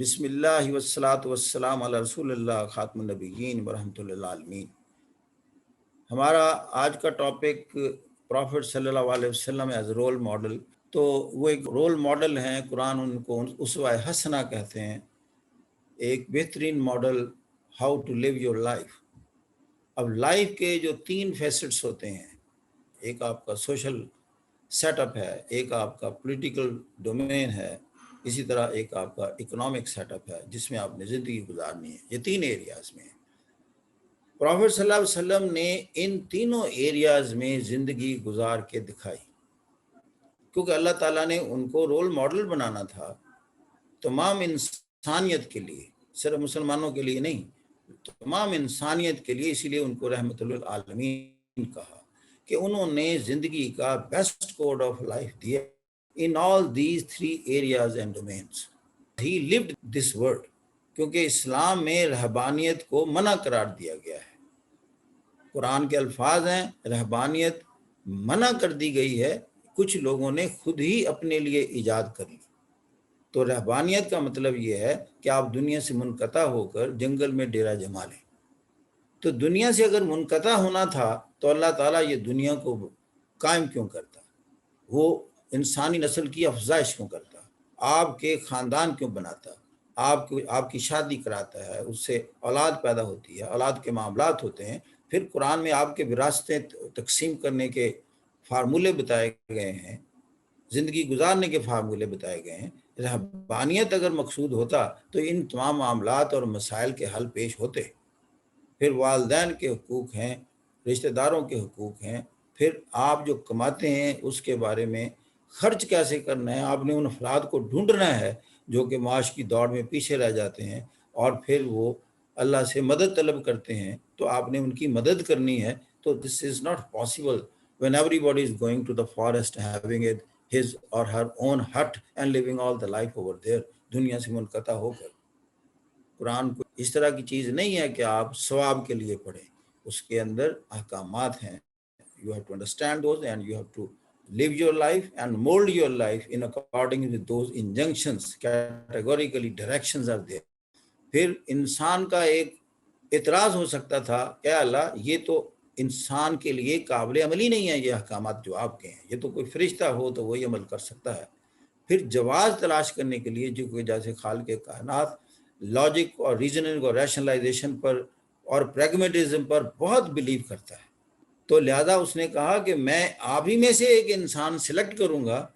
بسم اللہ والصلاۃ والسلام علی رسول اللہ خاتم النبیین ورحمۃ اللہ عالمین۔ ہمارا آج کا ٹاپک پروفٹ صلی اللہ علیہ وسلم ایز رول ماڈل۔ تو وہ ایک رول ماڈل ہیں، قرآن ان کو اسوہ حسنہ کہتے ہیں، ایک بہترین model how to live your life. اب لائف کے جو 3 فیسٹس ہوتے ہیں، ایک آپ کا سوشل سیٹ اپ ہے، ایک آپ کا پولیٹیکل ڈومین ہے، اسی طرح ایک آپ کا اکنامک سیٹ اپ ہے جس میں آپ نے زندگی گزارنی ہے۔ یہ 3 ایریاز میں ہیں۔ پروفیٹ صلی اللہ علیہ وسلم نے ان تینوں ایریاز میں زندگی گزار کے دکھائی، کیونکہ اللہ تعالیٰ نے ان کو رول ماڈل بنانا تھا تمام انسانیت کے لیے، صرف مسلمانوں کے لیے نہیں، تمام انسانیت کے لیے۔ اسی لیے ان کو رحمت للعالمین کہا کہ انہوں نے زندگی کا بیسٹ کوڈ آف لائف دیا in all these 3 areas and domains. He lived this word، کیونکہ اسلام میں رہبانیت کو منع قرار دیا گیا ہے۔ قرآن کے الفاظ ہیں، رہبانیت منع کر دی گئی ہے، کچھ لوگوں نے خود ہی اپنے لیے ایجاد کر لی۔ تو رہبانیت کا مطلب یہ ہے کہ آپ دنیا سے منقطع ہو کر جنگل میں ڈیرا جما لیں۔ تو دنیا سے اگر منقطع ہونا تھا تو اللہ تعالیٰ یہ دنیا کو قائم کیوں کرتا؟ وہ انسانی نسل کی افزائش کیوں کرتا؟ آپ کے خاندان کیوں بناتا؟ آپ کی شادی کراتا ہے، اس سے اولاد پیدا ہوتی ہے، اولاد کے معاملات ہوتے ہیں۔ پھر قرآن میں آپ کے وراثتیں تقسیم کرنے کے فارمولے بتائے گئے ہیں، زندگی گزارنے کے فارمولے بتائے گئے ہیں۔ رہبانیت اگر مقصود ہوتا تو ان تمام معاملات اور مسائل کے حل پیش ہوتے۔ پھر والدین کے حقوق ہیں، رشتہ داروں کے حقوق ہیں، پھر آپ جو کماتے ہیں اس کے بارے میں خرچ کیسے کرنا ہے، آپ نے ان افراد کو ڈھونڈنا ہے جو کہ معاش کی دوڑ میں پیچھے رہ جاتے ہیں اور پھر وہ اللہ سے مدد طلب کرتے ہیں، تو آپ نے ان کی مدد کرنی ہے۔ تو this is not possible when everybody is going to the forest having it his or her own hut and living all the life over there، دنیا سے منقطع ہو کر۔ قرآن کو اس طرح کی چیز نہیں ہے کہ آپ ثواب کے لیے پڑھیں، اس کے اندر احکامات ہیں۔ You have to understand those and you have to live your life and mold your life in according with those injunctions. Categorically directions are there. پھر انسان کا ایک اعتراض ہو سکتا تھا کہ اللہ یہ تو انسان کے لیے قابل عملی نہیں ہے، یہ احکامات جو آپ کے ہیں، یہ تو کوئی فرشتہ ہو تو وہی عمل کر سکتا ہے۔ پھر جواز تلاش کرنے کے لیے جو کہ جیسے خالق کائنات لاجک اور ریزننگ اور ریشنلائزیشن پر اور پریگمیٹزم پر بہت بلیو کرتا ہے، تو لہذا اس نے کہا کہ میں آپ ہی میں سے ایک انسان سلیکٹ کروں گا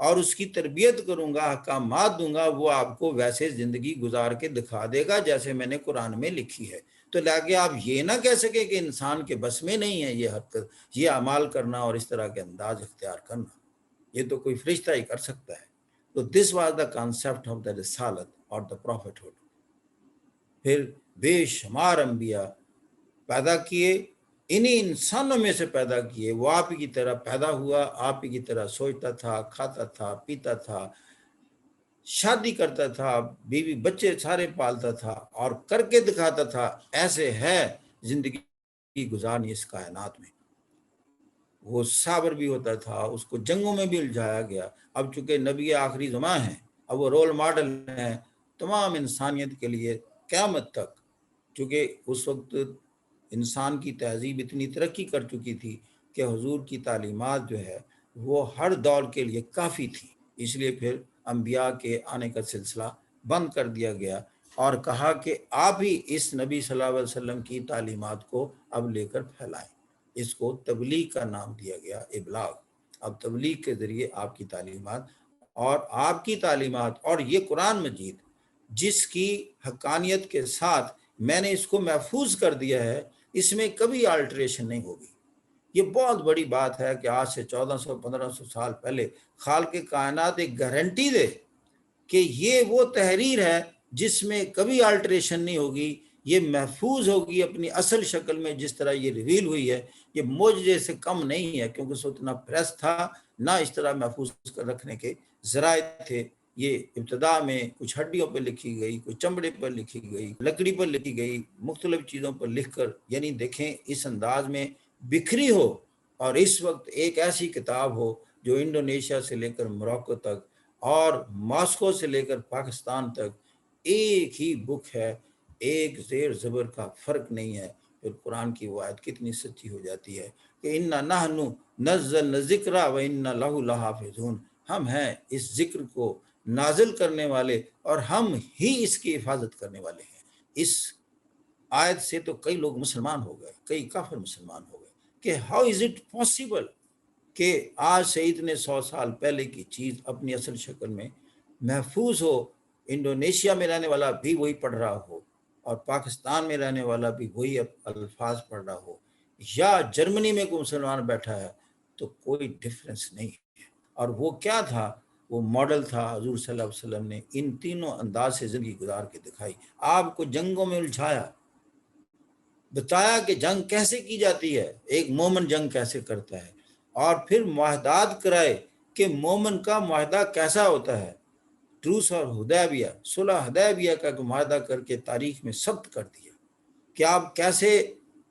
اور اس کی تربیت کروں گا، احکامات دوں گا، وہ آپ کو ویسے زندگی گزار کے دکھا دے گا جیسے میں نے قرآن میں لکھی ہے۔ تو لہٰذا آپ یہ نہ کہہ سکے کہ انسان کے بس میں نہیں ہے یہ حرکت، یہ اعمال کرنا اور اس طرح کے انداز اختیار کرنا، یہ تو کوئی فرشتہ ہی کر سکتا ہے۔ تو this was the concept of the رسالت اور دا پروفٹ ہوڈ۔ پھر بے شمار انبیاء پیدا کیے، انہی انسانوں میں سے پیدا کیے، وہ آپ ہی کی طرح پیدا ہوا، آپ ہی کی طرح سوچتا تھا، کھاتا تھا، پیتا تھا، شادی کرتا تھا، بیوی بچے سارے پالتا تھا اور کر کے دکھاتا تھا۔ ایسے ہے زندگی گزارنی اس کائنات میں۔ وہ صابر بھی ہوتا تھا، اس کو جنگوں میں بھی الجھایا گیا۔ اب چونکہ نبی آخری زمان ہیں، اب وہ رول ماڈل ہیں تمام انسانیت کے لیے قیامت تک، چونکہ اس وقت انسان کی تہذیب اتنی ترقی کر چکی تھی کہ حضور کی تعلیمات جو ہے وہ ہر دور کے لیے کافی تھی۔ اس لیے پھر انبیاء کے آنے کا سلسلہ بند کر دیا گیا اور کہا کہ آپ ہی اس نبی صلی اللہ علیہ وسلم کی تعلیمات کو اب لے کر پھیلائیں۔ اس کو تبلیغ کا نام دیا گیا، ابلاغ۔ اب تبلیغ کے ذریعے آپ کی تعلیمات اور آپ کی تعلیمات اور یہ قرآن مجید جس کی حقانیت کے ساتھ میں نے اس کو محفوظ کر دیا ہے، اس میں کبھی آلٹریشن نہیں ہوگی۔ یہ بہت بڑی بات ہے کہ آج سے 1400-1500 سال پہلے خالق کائنات ایک گارنٹی دے کہ یہ وہ تحریر ہے جس میں کبھی آلٹریشن نہیں ہوگی، یہ محفوظ ہوگی اپنی اصل شکل میں جس طرح یہ ریویل ہوئی ہے۔ یہ معجزے سے کم نہیں ہے، کیونکہ اس وقت نہ پریس تھا، نہ اس طرح محفوظ کر رکھنے کے ذرائع تھے۔ یہ ابتدا میں کچھ ہڈیوں پر لکھی گئی، کچھ چمڑے پر لکھی گئی، لکڑی پر لکھی گئی، مختلف چیزوں پر لکھ کر، یعنی دیکھیں اس انداز میں بکھری ہو، اور اس وقت ایک ایسی کتاب ہو جو انڈونیشیا سے لے کر موروکو تک اور ماسکو سے لے کر پاکستان تک ایک ہی بک ہے, ایک زیر زبر کا فرق نہیں ہے. پھر قرآن کی وہ آیت کتنی سچی ہو جاتی ہے کہ اِنَّا نَحْنُ نَزَّلْنَا الذِّکْرَ وَإِنَّا لَهُ لَحَافِظُونَ, ہم ہیں اس ذکر کو نازل کرنے والے اور ہم ہی اس کی حفاظت کرنے والے ہیں. اس آیت سے تو کئی لوگ مسلمان ہو گئے, کئی کافر مسلمان ہو گئے کہ ہاؤ از اٹ پاسبل کہ آج سے اتنے 100 سال پہلے کی چیز اپنی اصل شکل میں محفوظ ہو, انڈونیشیا میں رہنے والا بھی وہی پڑھ رہا ہو اور پاکستان میں رہنے والا بھی وہی الفاظ پڑھ رہا ہو, یا جرمنی میں کوئی مسلمان بیٹھا ہے, تو کوئی ڈفرنس نہیں ہے. اور وہ کیا تھا, وہ ماڈل تھا. حضور صلی اللہ علیہ وسلم نے ان تینوں انداز سے زندگی گزار کے دکھائی. آپ کو جنگوں میں الجھایا, بتایا کہ جنگ کیسے کی جاتی ہے, ایک مومن جنگ کیسے کرتا ہے, اور پھر معاہدات کرائے کہ مومن کا معاہدہ کیسا ہوتا ہے. ٹروس اور حدیبیہ, صلح حدیبیہ کا معاہدہ کر کے تاریخ میں ثبت کر دیا کہ آپ کیسے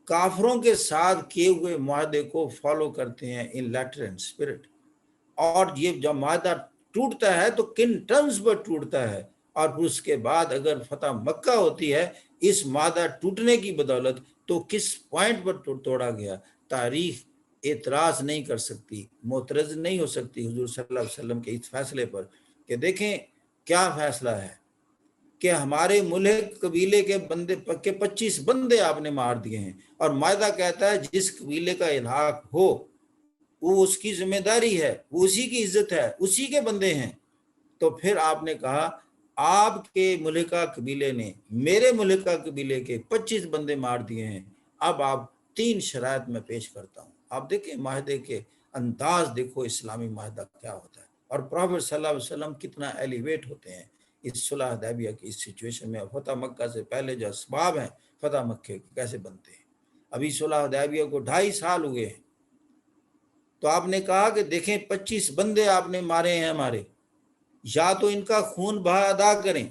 کافروں کے ساتھ کیے ہوئے معاہدے کو فالو کرتے ہیں ان لیٹر اینڈ اسپرٹ. اور یہ جب معاہدہ ٹوٹتا ہے تو کن ٹرمز پر ٹوٹتا ہے, اور پھر اس کے بعد اگر فتح مکہ ہوتی ہے اس معاہدہ ٹوٹنے کی بدولت, تو کس پوائنٹ پر توڑا گیا. تاریخ اعتراض نہیں کر سکتی, معترض نہیں ہو سکتی حضور صلی اللہ علیہ وسلم کے اس فیصلے پر کہ دیکھیں کیا فیصلہ ہے کہ ہمارے ملک قبیلے کے بندے کے 25 بندے آپ نے مار دیے ہیں, اور معاہدہ کہتا ہے جس قبیلے کا الحاق ہو وہ اس کی ذمہ داری ہے, وہ اسی کی عزت ہے, اسی کے بندے ہیں. تو پھر آپ نے کہا آپ کے ملکہ قبیلے نے میرے ملکہ قبیلے کے 25 بندے مار دیے ہیں, اب آپ 3 شرائط میں پیش کرتا ہوں. آپ دیکھیں معاہدے کے انداز, دیکھو اسلامی معاہدہ کیا ہوتا ہے, اور پروفیٹ صلی اللہ علیہ وسلم کتنا ایلیویٹ ہوتے ہیں اس صلح حدیبیہ کی اس سچویشن میں. فتح مکہ سے پہلے جو اسباب ہیں فتح مکہ کے کیسے بنتے ہیں. ابھی صلح حدیبیہ کو 2.5 سال ہوئے ہیں, تو آپ نے کہا کہ دیکھیں 25 بندے آپ نے مارے ہیں ہمارے, یا تو ان کا خون بہا ادا کریں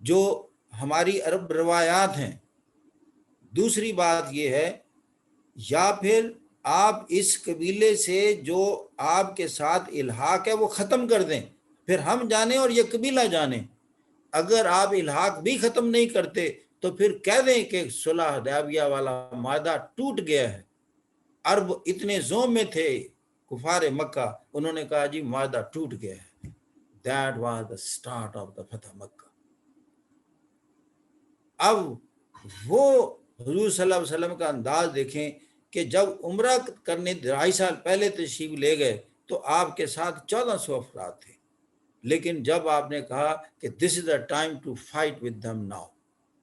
جو ہماری عرب روایات ہیں. دوسری بات یہ ہے, یا پھر آپ اس قبیلے سے جو آپ کے ساتھ الحاق ہے وہ ختم کر دیں, پھر ہم جانیں اور یہ قبیلہ جانیں. اگر آپ الحاق بھی ختم نہیں کرتے تو پھر کہہ دیں کہ صلح حدیبیہ والا معاہدہ ٹوٹ گیا ہے. عرب اتنے زوم میں تھے کفار مکہ, انہوں نے کہا جی معاہدہ ٹوٹ گیا ہے. That was the start of the فتح مکہ. اب وہ حضور صلی اللہ علیہ وسلم کا انداز دیکھیں کہ جب عمرہ کرنے 2.5 سال پہلے تشریف لے گئے تو آپ کے ساتھ 1400 افراد تھے, لیکن جب آپ نے کہا کہ this is the time to fight with them now,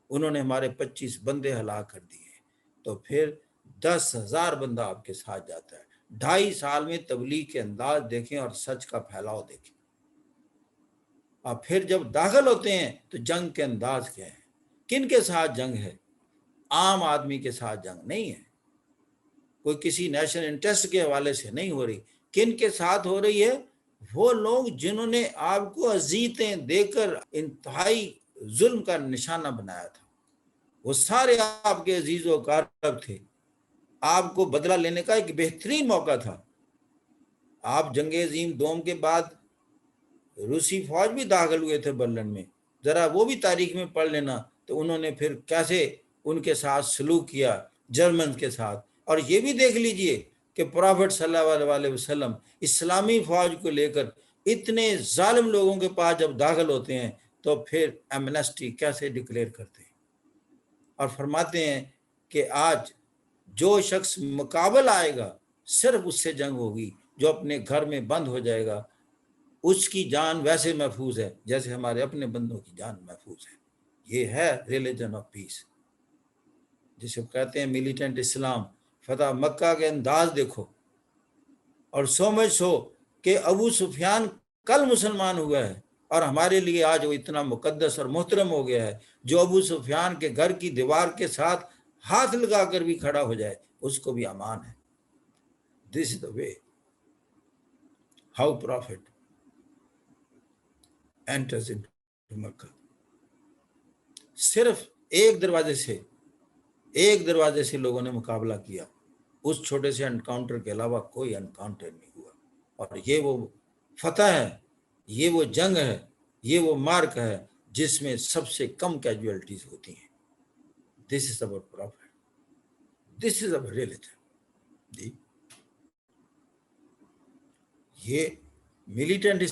انہوں نے ہمارے 25 بندے ہلاک کر دیے, تو پھر 10,000 بندہ آپ کے ساتھ جاتا ہے. 2.5 سال میں تبلیغ کے انداز دیکھیں اور سچ کا پھیلاؤ دیکھیں. اور پھر جب داخل ہوتے ہیں تو جنگ کے انداز کیا ہے, کن کے ساتھ جنگ ہے, عام آدمی کے ساتھ جنگ نہیں ہے, کوئی کسی نیشنل انٹرسٹ کے حوالے سے نہیں ہو رہی. کن کے ساتھ ہو رہی ہے, وہ لوگ جنہوں نے آپ کو اذیتیں دے کر انتہائی ظلم کا نشانہ بنایا تھا, وہ سارے آپ کے عزیز و اقارب تھے. آپ کو بدلہ لینے کا ایک بہترین موقع تھا. آپ جنگ عظیم دوم کے بعد روسی فوج بھی داخل ہوئے تھے برلن میں, ذرا وہ بھی تاریخ میں پڑھ لینا, تو انہوں نے پھر کیسے ان کے ساتھ سلوک کیا جرمن کے ساتھ. اور یہ بھی دیکھ لیجئے کہ پروفٹ صلی اللہ علیہ وسلم اسلامی فوج کو لے کر اتنے ظالم لوگوں کے پاس جب داخل ہوتے ہیں تو پھر ایمنسٹی کیسے ڈکلیئر کرتے ہیں, اور فرماتے ہیں کہ آج جو شخص مقابل آئے گا صرف اس سے جنگ ہوگی, جو اپنے گھر میں بند ہو جائے گا اس کی جان ویسے محفوظ ہے جیسے ہمارے اپنے بندوں کی جان محفوظ ہے. یہ ہے ریلیجن آف پیس, جسے کہتے ہیں ملیٹنٹ اسلام. فتح مکہ کے انداز دیکھو, اور سو مچ سو کہ ابو سفیان کل مسلمان ہوا ہے, اور ہمارے لیے آج وہ اتنا مقدس اور محترم ہو گیا ہے, جو ابو سفیان کے گھر کی دیوار کے ساتھ ہاتھ لگا کر بھی کھڑا ہو جائے اس کو بھی امان ہے. This is the way how prophet enters into Mecca. صرف ایک دروازے سے لوگوں نے مقابلہ کیا, اس چھوٹے سے انکاؤنٹر کے علاوہ کوئی انکاؤنٹر نہیں ہوا. اور یہ وہ فتح ہے, یہ وہ جنگ ہے, یہ وہ مارک ہے جس میں سب سے کم کیجویلٹیز ہوتی ہیں. دس از اوور پروفٹ, دس از اوور ریلیجن. جی یہ ملیٹنٹ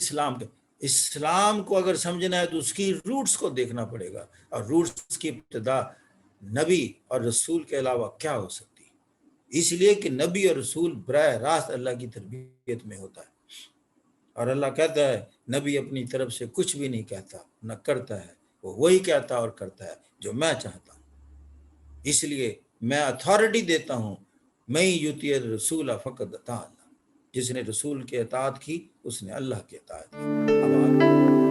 اسلام کو اگر سمجھنا ہے تو اس کی روٹس کو دیکھنا پڑے گا, اور روٹس کی ابتدا نبی اور رسول کے علاوہ کیا ہو سکتی ہے. اس لیے کہ نبی اور رسول براہ راست اللہ کی تربیت میں ہوتا ہے, اور اللہ کہتا ہے نبی اپنی طرف سے کچھ بھی نہیں کہتا نہ کرتا ہے, وہ وہی کہتا اور کرتا ہے جو میں چاہتا ہوں. اس لیے میں اتھارٹی دیتا ہوں, میں یوتی رسول فقط اطاع اللہ, جس نے رسول کی اطاعت کی اس نے اللہ کی اطاعت کی. اب